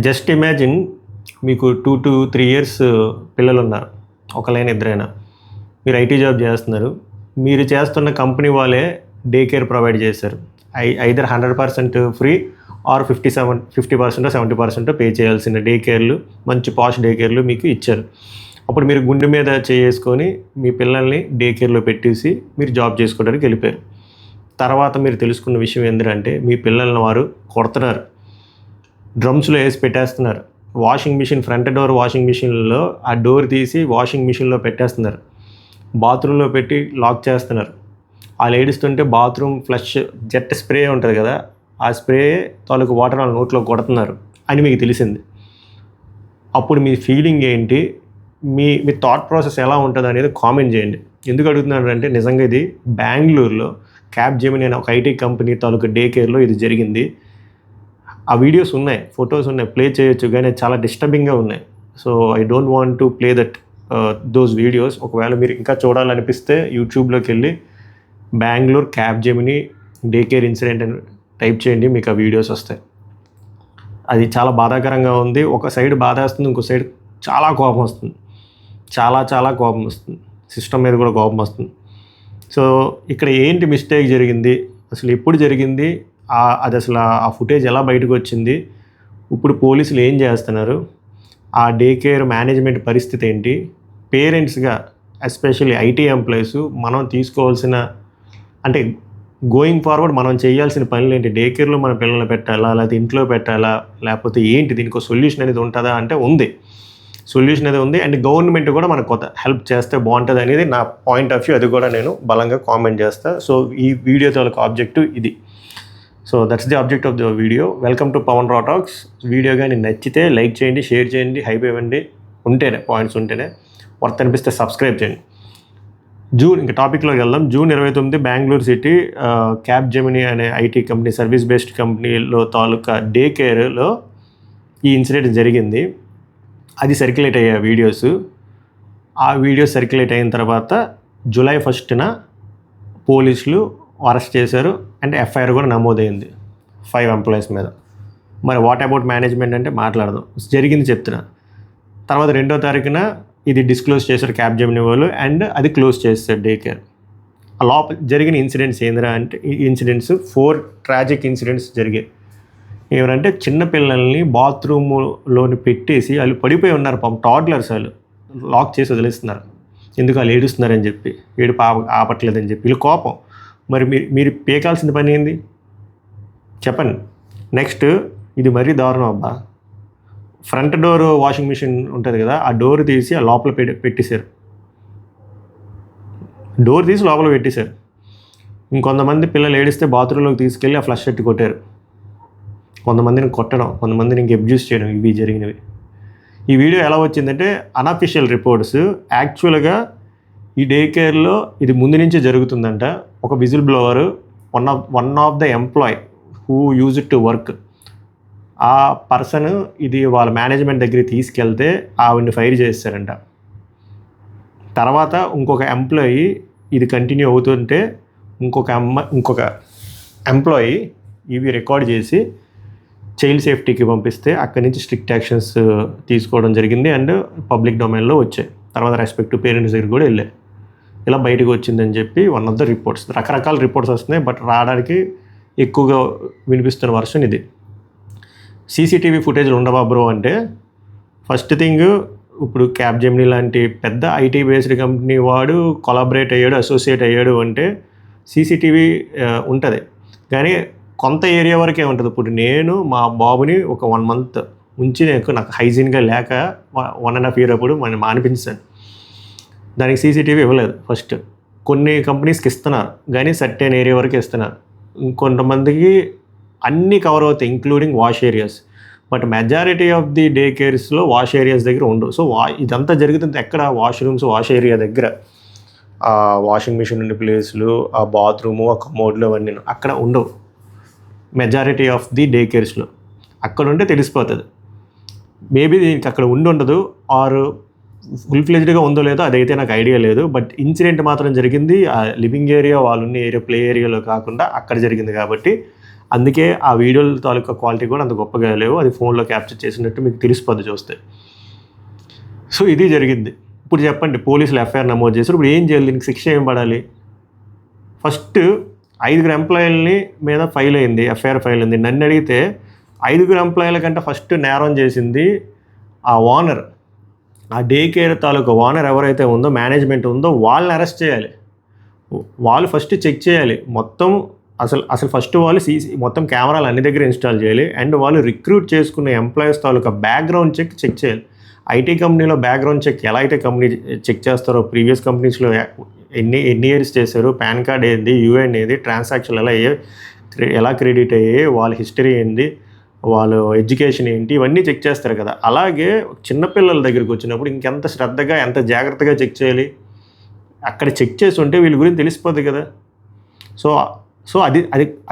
Just imagine మీకు 2 to 3 years పిల్లలున్నారు. ఒకళ్ళైనా ఇద్దరైనా. మీరు ఐటీ జాబ్ చేస్తున్నారు. మీరు చేస్తున్న కంపెనీ వాళ్ళే డే కేర్ ప్రొవైడ్ చేశారు. ఐదర్ 100% ఫ్రీ ఆర్ 50% 70% పే చేయాల్సిన డే కేర్లు, మంచి పాష్ డే కేర్లు మీకు ఇచ్చారు. అప్పుడు మీరు గుండె మీద చేసుకొని మీ పిల్లల్ని డే కేర్లో పెట్టేసి మీరు జాబ్ చేసుకోవడానికి వెళ్ళిపోయారు. తర్వాత మీరు తెలుసుకున్న విషయం ఏంటంటే మీ పిల్లల్ని వారు కొడుతున్నారు, డ్రమ్స్లో వేసి పెట్టేస్తున్నారు. Washing machine, front door washing మిషన్లో ఆ డోర్ తీసి వాషింగ్ మిషన్లో పెట్టేస్తున్నారు. బాత్రూంలో పెట్టి లాక్ చేస్తున్నారు. వాళ్ళు ఏడుస్తుంటే బాత్రూమ్ ఫ్లష్ జెట్ స్ప్రే ఉంటుంది కదా, ఆ స్ప్రే తాలూకు వాటర్ వాళ్ళ నోట్లో కొడుతున్నారు అని మీకు తెలిసింది. అప్పుడు మీ ఫీలింగ్ ఏంటి, మీ మీ థాట్ ప్రాసెస్ ఎలా ఉంటుంది అనేది కామెంట్ చేయండి. ఎందుకు అడుగుతున్నాను అంటే నిజంగా ఇది బెంగళూరులో క్యాబ్జెమినీ అనే ఒక ఐటీ కంపెనీ తాలూకు డే కేర్లో ఇది జరిగింది. ఆ వీడియోస్ ఉన్నాయి, ఫొటోస్ ఉన్నాయి, ప్లే చేయొచ్చు, కానీ చాలా డిస్టర్బింగ్గా ఉన్నాయి. So I don't want to play those videos. ఒకవేళ మీరు ఇంకా చూడాలనిపిస్తే యూట్యూబ్లోకి వెళ్ళి బెంగళూరు క్యాబ్జెమినీ డే కేర్ ఇన్సిడెంట్ అని టైప్ చేయండి, మీకు ఆ వీడియోస్ వస్తాయి. అది చాలా బాధాకరంగా ఉంది. ఒక సైడ్ బాధ వస్తుంది, ఇంకో సైడ్ చాలా కోపం వస్తుంది. చాలా కోపం వస్తుంది. సిస్టమ్ మీద కూడా కోపం వస్తుంది. సో ఇక్కడ ఏంటి మిస్టేక్ జరిగింది, అసలు ఎప్పుడు జరిగింది, అది అసలు ఆ ఫుటేజ్ ఎలా బయటకు వచ్చింది, ఇప్పుడు పోలీసులు ఏం చేస్తున్నారు, ఆ డే కేర్ మేనేజ్మెంట్ పరిస్థితి ఏంటి, పేరెంట్స్గా ఎస్పెషల్లీ ఐటీ ఎంప్లాయీస్ మనం తీసుకోవాల్సిన, అంటే గోయింగ్ ఫార్వర్డ్ మనం చేయాల్సిన పనులు ఏంటి, డే కేర్లో మన పిల్లల్ని పెట్టాలా, లేకపోతే ఇంట్లో పెట్టాలా, లేకపోతే ఏంటి, దీనికి సొల్యూషన్ అనేది ఉంటుందా అంటే ఉంది, సొల్యూషన్ అనేది ఉంది. అండ్ గవర్నమెంట్ కూడా మనకు కొత్త హెల్ప్ చేస్తే బాగుంటుంది అనేది నా పాయింట్ ఆఫ్ వ్యూ. అది కూడా నేను బలంగా కామెంట్ చేస్తాను. సో ఈ వీడియో తాలూకు ఆబ్జెక్టివ్ ఇది. So that's the object of the video. Welcome to Pawan Ra talks. Video కానీ నచ్చితే లైక్ చేయండి, షేర్ చేయండి, హైప్ ఇవ్వండి, ఉంటేనే పాయింట్స్ ఉంటేనే, వర్త్ అనిపిస్తే సబ్స్క్రైబ్ చేయండి. ఇంకా టాపిక్లోకి వెళ్దాం. June 29 బెంగళూరు సిటీ క్యాబ్జెమినీ అనే ఐటీ కంపెనీ, సర్వీస్ బేస్డ్ కంపెనీలో తాలూకా డే కేర్లో ఈ ఇన్సిడెంట్ జరిగింది. అది సర్క్యులేట్ అయ్యే వీడియోస్. ఆ వీడియోస్ సర్క్యులేట్ అయిన తర్వాత July 1న పోలీసులు అరెస్ట్ చేశారు అండ్ ఎఫ్ఐఆర్ కూడా నమోదైంది 5 ఎంప్లాయీస్ మీద. మరి వాట్ అబౌట్ మేనేజ్మెంట్ అంటే మాట్లాడదాం, జరిగింది చెప్తున్నా. తర్వాత 2వ తారీఖున ఇది డిస్క్లోజ్ చేశారు క్యాబ్జెమినీ వాళ్ళు, అండ్ అది క్లోజ్ చేస్తారు డే కేర్. ఆ లోపల జరిగిన ఇన్సిడెంట్స్ ఏందిరా అంటే, ఈ ఇన్సిడెంట్స్ 4 ట్రాజిక్ ఇన్సిడెంట్స్ జరిగాయి. ఏమంటే చిన్నపిల్లల్ని బాత్రూమ్లోని పెట్టేసి వాళ్ళు పడిపోయి ఉన్నారు, పాపం టాడ్లర్స్, వాళ్ళు లాక్ చేసి వదిలేస్తున్నారు. ఎందుకు వాళ్ళు ఏడుస్తున్నారని చెప్పి, ఏడుపు ఆపట్లేదని చెప్పి వీళ్ళు కోపం. మరి మీరు పీకాల్సిన పని ఏంది చెప్పండి. నెక్స్ట్ ఇది మరీ దారుణం అబ్బా. ఫ్రంట్ డోర్ వాషింగ్ మిషన్ ఉంటుంది కదా, ఆ డోర్ తీసి ఆ లోపల పెట్టేశారు. డోర్ తీసి లోపల పెట్టేశారు. ఇంకొంతమంది పిల్లలు ఏడిస్తే బాత్రూంలోకి తీసుకెళ్ళి ఆ ఫ్లష్ ఎట్టి కొట్టారు. కొంతమందిని కొట్టడం, కొంతమందిని ఇంక అబ్యూస్ చేయడం, ఇవి జరిగినవి. ఈ వీడియో ఎలా వచ్చిందంటే అన్అఫిషియల్ రిపోర్ట్స్. యాక్చువల్గా ఈ డే కేర్లో ఇది ముందు నుంచే జరుగుతుందంట. ఒక whistle blower, one of the employ who use it to work, ఆ పర్సన్ ఇది వాళ్ళ మేనేజ్మెంట్ దగ్గరికి తీసుకెళ్తే ఆవిడ్ని ఫైర్ చేస్తారంట. తర్వాత ఇంకొక ఎంప్లాయీ ఇది కంటిన్యూ అవుతుంటే ఇంకొక ఎంప్లాయీ ఇవి రికార్డ్ చేసి చైల్డ్ సేఫ్టీకి పంపిస్తే అక్కడి నుంచి స్ట్రిక్ట్ యాక్షన్స్ తీసుకోవడం జరిగింది అండ్ పబ్లిక్ డొమైన్లో వచ్చాయి. తర్వాత రెస్పెక్ట్ టు పేరెంట్స్ దగ్గర కూడా వెళ్ళాయి. ఇలా బయటకు వచ్చిందని చెప్పి వన్ ఆఫ్ ద రిపోర్ట్స్. రకరకాల రిపోర్ట్స్ వస్తున్నాయి, బట్ రావడానికి ఎక్కువగా వినిపిస్తున్న వర్షన్ ఇది. సీసీటీవీ ఫుటేజ్లు ఉండవా బ్రో అంటే, ఫస్ట్ థింగ్ ఇప్పుడు క్యాబ్జెమినీ లాంటి పెద్ద ఐటీ బేస్డ్ కంపెనీ వాడు కొలాబరేట్ అయ్యాడు, అసోసియేట్ అయ్యాడు అంటే సీసీటీవీ ఉంటుంది. కానీ కొంత ఏరియా వరకే ఉంటుంది. ఇప్పుడు నేను మా బాబుని ఒక 1 month ఉంచి నాకు హైజీన్గా లేక 1.5 year అప్పుడు మనం మానిపించాను. దానికి సీసీటీవీ ఇవ్వలేదు. ఫస్ట్ కొన్ని కంపెనీస్కి ఇస్తున్నారు, కానీ సర్టెన్ ఏరియా వరకు ఇస్తున్నారు. ఇంకొంతమందికి అన్నీ కవర్ అవుతాయి, including wash areas. But majority of the day కేర్స్లో వాష్ ఏరియాస్ దగ్గర ఉండవు. సో ఇదంతా జరుగుతుంది ఎక్కడ, వాష్రూమ్స్, వాష్ ఏరియా దగ్గర. ఆ వాషింగ్ మిషన్ ఉండే ప్లేస్లు, ఆ బాత్రూము, ఆ కమోడ్లు అవన్నీ అక్కడ ఉండవు మెజారిటీ ఆఫ్ ది డే కేర్స్లో. అక్కడ ఉంటే తెలిసిపోతుంది. మేబీ దీనికి అక్కడ ఉండదు, ఆర్ ఫుల్ ఫ్లెజ్డ్గా ఉందో లేదో అదైతే నాకు ఐడియా లేదు. బట్ ఇన్సిడెంట్ మాత్రం జరిగింది ఆ లివింగ్ ఏరియా, వాళ్ళు ఉన్న ఏరియా, ప్లే ఏరియాలో కాకుండా అక్కడ జరిగింది. కాబట్టి అందుకే ఆ వీడియోల తాలూకా క్వాలిటీ కూడా అంత గొప్పగా లేవు, అది ఫోన్లో క్యాప్చర్ చేసినట్టు మీకు తెలిసిపోద్ది చూస్తే. సో ఇది జరిగింది. ఇప్పుడు చెప్పండి, పోలీసులు ఎఫ్ఐఆర్ నమోదు చేశారు, ఇప్పుడు ఏం చేయాలి, దీనికి శిక్ష ఏం పడాలి? ఫస్ట్ 5 ఎంప్లాయీలని మీద ఫైల్ అయింది, ఎఫ్ఐఆర్ ఫైల్ అయింది. నన్ను అడిగితే 5 ఎంప్లాయీల కంటే ఫస్ట్ నేరం చేసింది ఆ ఓనర్, ఆ డే కేర్ తాలూకా ఓనర్ ఎవరైతే ఉందో, మేనేజ్మెంట్ ఉందో, వాళ్ళని అరెస్ట్ చేయాలి. వాళ్ళు ఫస్ట్ చెక్ చేయాలి మొత్తం, అసలు ఫస్ట్ వాళ్ళు మొత్తం కెమెరాలు అన్ని దగ్గర ఇన్స్టాల్ చేయాలి. అండ్ వాళ్ళు రిక్రూట్ చేసుకున్న ఎంప్లాయీస్ తాలూకా బ్యాక్గ్రౌండ్ చెక్ చేయాలి. ఐటీ కంపెనీలో బ్యాక్గ్రౌండ్ చెక్ ఎలా అయితే కంపెనీ చెక్ చేస్తారో, ప్రీవియస్ కంపెనీస్లో ఎన్ని ఇయర్స్ చేశారు, పాన్ కార్డ్ ఏంది, యూఎన్ ఏది, ట్రాన్సాక్షన్ ఎలా క్రెడిట్ అయ్యాయి, వాళ్ళ హిస్టరీ ఏంది, వాళ్ళు ఎడ్యుకేషన్ ఏంటి, ఇవన్నీ చెక్ చేస్తారు కదా. అలాగే చిన్నపిల్లల దగ్గరికి వచ్చినప్పుడు ఇంకెంత శ్రద్ధగా, ఎంత జాగ్రత్తగా చెక్ చేయాలి. అక్కడ చెక్ చేసి ఉంటే వీళ్ళ గురించి తెలిసిపోతుంది కదా. సో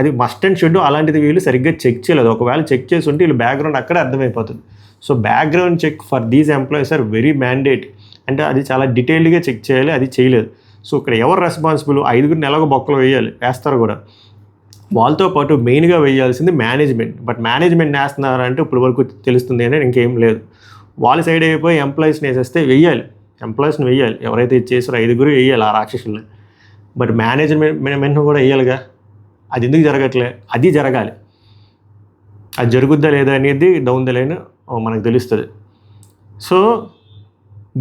అది మస్ట్ అండ్ షుడ్. అలాంటిది వీళ్ళు సరిగ్గా చెక్ చేయలేదు. ఒకవేళ చెక్ చేసి ఉంటే వీళ్ళు బ్యాక్గ్రౌండ్ అక్కడే అర్థమైపోతుంది. So background check for these employees are very mandate. అంటే అది చాలా డీటెయిల్డ్గా చెక్ చేయాలి, అది చేయలేదు. సో ఇక్కడ ఎవరు రెస్పాన్సిబుల్? 5 ఎలాగో బొక్కలు వేస్తారు కూడా. వాళ్ళతో పాటు మెయిన్గా వేయాల్సింది మేనేజ్మెంట్. బట్ మేనేజ్మెంట్ వేస్తున్నారంటే ఇప్పుడు వరకు తెలుస్తుంది అని ఇంకేం లేదు. వాళ్ళ సైడ్ అయిపోయి ఎంప్లాయీస్ని వేసేస్తే ఎంప్లాయీస్ని వేయాలి. ఎవరైతే ఇది చేసారో 5 వేయాలి ఆ రాక్షసుల్ని. బట్ మేనేజ్మెంట్ కూడా వేయాలిగా. అది ఎందుకు జరగట్లే? అది జరగాలి. అది జరుగుద్దా లేదా అనేది డౌన్ ద లైన్ మనకు తెలుస్తుంది. సో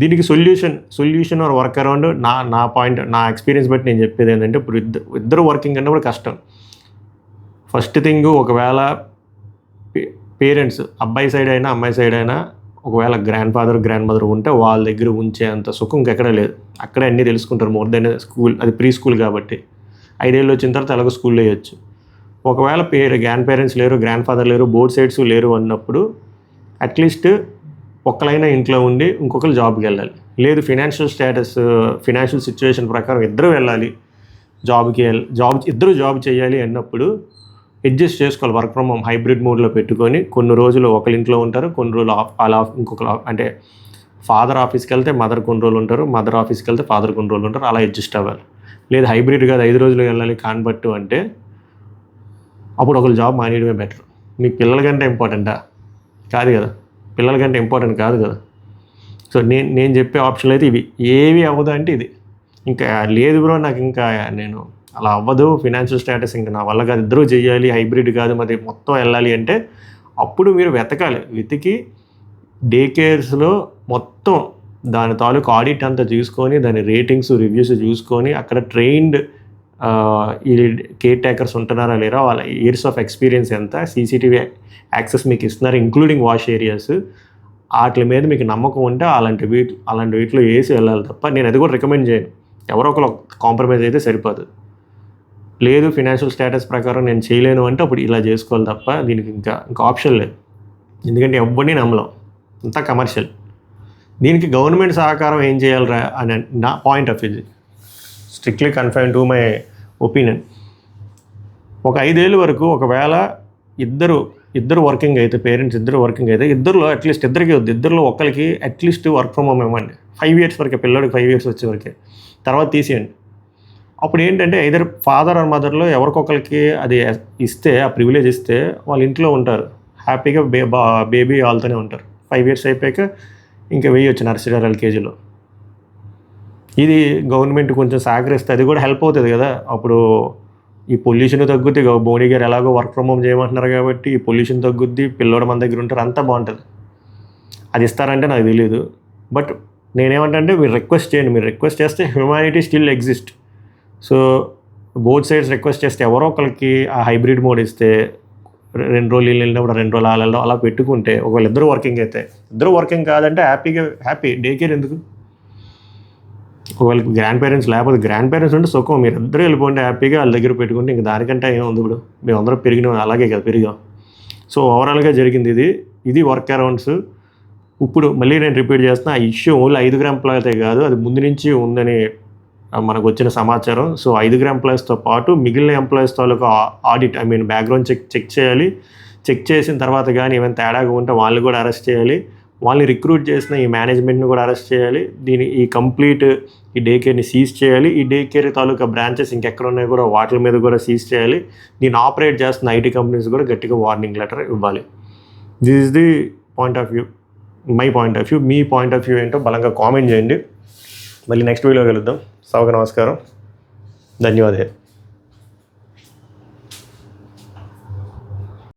దీనికి సొల్యూషన్ ఆర్ వర్క్ అరౌండ్ నా పాయింట్, నా ఎక్స్పీరియన్స్ బట్టి నేను చెప్పేది ఏంటంటే, ఇప్పుడు ఇద్దరు వర్కింగ్ అంటే కూడా కష్టం. ఫస్ట్ థింగ్, ఒకవేళ పేరెంట్స్ అబ్బాయి సైడ్ అయినా అమ్మాయి సైడ్ అయినా ఒకవేళ గ్రాండ్ మదర్ ఉంటే వాళ్ళ దగ్గర ఉంచేంత సుఖం ఇంకెక్కడ లేదు. అక్కడే అన్నీ తెలుసుకుంటారు. మోర్ దెన్ స్కూల్, అది ప్రీ స్కూల్ కాబట్టి 5 ఏళ్ళు వచ్చిన తర్వాత ఎలాగో స్కూల్లో వేయచ్చు. ఒకవేళ గ్రాండ్ పేరెంట్స్ లేరు, గ్రాండ్ ఫాదర్ లేరు, బోత్ సైడ్స్ లేరు అన్నప్పుడు అట్లీస్ట్ ఒక్కలైనా ఇంట్లో ఉండి ఇంకొకరు జాబ్కి వెళ్ళాలి. లేదు ఫినాన్షియల్ సిచ్యువేషన్ ప్రకారం ఇద్దరు వెళ్ళాలి ఇద్దరు జాబ్ చేయాలి అన్నప్పుడు అడ్జస్ట్ చేసుకోవాలి. వర్క్ ఫ్రమ్ హోమ్ హైబ్రిడ్ మోడ్లో పెట్టుకొని కొన్ని రోజులు ఒకరి ఇంట్లో ఉంటారు, కొన్ని రోజులు ఇంకొకరు, అంటే ఫాదర్ ఆఫీస్కి వెళ్తే మదర్ కొన్ని రోజులు ఉంటారు, మదర్ ఆఫీస్కి వెళ్తే ఫాదర్ కొన్ని రోజులు ఉంటారు. అలా అడ్జస్ట్ అవ్వాలి. లేదు హైబ్రిడ్ కాదు 5 రోజులు వెళ్ళాలి కాన్బట్టు అంటే అప్పుడు ఒకరు జాబ్ మానేయడమే బెటర్. మీకు పిల్లల కంటే ఇంపార్టెంటా? కాదు కదా. పిల్లల కంటే ఇంపార్టెంట్ కాదు కదా. సో నేను చెప్పే ఆప్షన్లు అయితే ఇవి. ఏవి అవ్వదు అంటే ఇది. ఇంకా లేదు బ్రో, నాకు ఇంకా నేను అలా అవ్వదు, ఫినాన్షియల్ స్టేటస్ ఇంకా నా వల్ల కాదు, ఇద్దరూ చేయాలి, హైబ్రిడ్ కాదు, మరి మొత్తం వెళ్ళాలి అంటే అప్పుడు మీరు వెతికి డే కేర్స్లో మొత్తం దాని తాలూకు ఆడిట్ అంతా చూసుకొని, దాని రేటింగ్స్ రివ్యూస్ చూసుకొని, అక్కడ ట్రైన్డ్ ఈ కేర్ టేకర్స్ ఉంటున్నారా లేరా, వాళ్ళ ఇయర్స్ ఆఫ్ ఎక్స్పీరియన్స్ ఎంత, సీసీటీవీ యాక్సెస్ మీకు ఇస్తున్నారు ఇంక్లూడింగ్ వాష్ ఏరియాస్, వాటి మీద మీకు నమ్మకం ఉంటే అలాంటి వీటిలో వేసి వెళ్ళాలి తప్ప నేను అది కూడా రికమెండ్ చేయను. ఎవరో ఒకరు కాంప్రమైజ్ అయితే సరిపోదు. లేదు ఫినాన్షియల్ స్టేటస్ ప్రకారం నేను చేయలేను అంటే అప్పుడు ఇలా చేసుకోవాలి తప్ప దీనికి ఇంకా ఆప్షన్ లేదు. ఎందుకంటే ఎవ్వరిని నమ్మలేం, అంతా కమర్షియల్. దీనికి గవర్నమెంట్ సహకారం ఏం చేయాలరా అని నా point of view, strictly confine to my opinion. ఒక 5 ఏళ్ళ వరకు ఒకవేళ ఇద్దరు వర్కింగ్ అయితే, పేరెంట్స్ ఇద్దరు వర్కింగ్ అయితే, ఇద్దరులో అట్లీస్ట్ ఇద్దరికి వద్దు, ఇద్దరులో ఒకరికి అట్లీస్ట్ వర్క్ ఫ్రమ్ హోమ్ ఇవ్వండి. 5 years వరకే, పిల్లడికి 5 years వచ్చే వరకే, తర్వాత తీసేయండి. అప్పుడు ఏంటంటే ఐదర్ ఫాదర్ ఆర్ మదర్లో ఎవరికొకరికి అది ఇస్తే, ఆ ప్రివిలేజ్ ఇస్తే వాళ్ళ ఇంట్లో ఉంటారు హ్యాపీగా, బేబీ వాళ్ళతోనే ఉంటారు. 5 years అయిపోయాక ఇంకా వేయొచ్చు నర్సరీ ఆర్ ఎల్కేజీలో. ఇది గవర్నమెంట్ కొంచెం సహకరిస్తే అది కూడా హెల్ప్ అవుతుంది కదా. అప్పుడు ఈ పొల్యూషన్ తగ్గుద్ది. మోడీ గారు ఎలాగో వర్క్ ఫ్రమ్ హోమ్ చేయమంటున్నారు కాబట్టి ఈ పొల్యూషన్ తగ్గుద్ది, పిల్లోడు మన దగ్గర ఉంటారు, అంతా బాగుంటుంది. అది ఇస్తారంటే నాకు తెలియదు. బట్ నేనేమంటే మీరు రిక్వెస్ట్ చేయండి. మీరు రిక్వెస్ట్ చేస్తే humanity still exist. So both sides request చేస్తే ఎవరో ఒకరికి ఆ హైబ్రిడ్ మోడ్ ఇస్తే 2 రోజులు వెళ్ళినప్పుడు 2 రోజులు వెళ్ళడం అలా పెట్టుకుంటే, ఒకవేళ ఇద్దరు వర్కింగ్ అయితే, ఇద్దరు వర్కింగ్ కాదంటే హ్యాపీ డే కేర్ ఎందుకు? ఒకవేళ గ్రాండ్ పేరెంట్స్ లేకపోతే గ్రాండ్ పేరెంట్స్ ఉంటే సుఖం, మీరు ఇద్దరు వెళ్ళిపోండి హ్యాపీగా వాళ్ళ దగ్గర పెట్టుకుంటే, ఇంక దానికంటే ఏముంది. ఇప్పుడు మేము అందరూ పెరిగినాం, అలాగే కదా పెరిగాం. సో ఓవరాల్గా జరిగింది ఇది వర్క్ అరౌండ్స్. ఇప్పుడు మళ్ళీ నేను రిపీట్ చేస్తున్నా, ఆ ఇష్యూ ఓన్లీ 5 ఎంప్లాయీతే కాదు, అది ముందు నుంచి ఉందని మనకు వచ్చిన సమాచారం. సో 5 ఎంప్లాయీస్తో పాటు మిగిలిన ఎంప్లాయీస్ తాలూకు ఆడిట్, బ్యాక్గ్రౌండ్ చెక్ చేయాలి. చెక్ చేసిన తర్వాత కానీ ఏమైనా తేడాగా ఉంటే వాళ్ళు కూడా అరెస్ట్ చేయాలి. వాళ్ళని రిక్రూట్ చేసిన ఈ మేనేజ్మెంట్ని కూడా అరెస్ట్ చేయాలి. ఈ డే కేర్ని సీజ్ చేయాలి. ఈ డే కేర్ తాలూకా బ్రాంచెస్ ఇంకెక్కడ ఉన్నాయో కూడా వాటి మీద కూడా సీజ్ చేయాలి. దీన్ని ఆపరేట్ చేస్తున్న ఐటీ కంపెనీస్ కూడా గట్టిగా వార్నింగ్ లెటర్ ఇవ్వాలి. This is the point of view, my point of view. Me point of view ఏంటో బలంగా కామెంట్ చేయండి. మళ్ళీ నెక్స్ట్ వీడియో కలుద్దాం. సభకు నమస్కారం, ధన్యవాదాలు.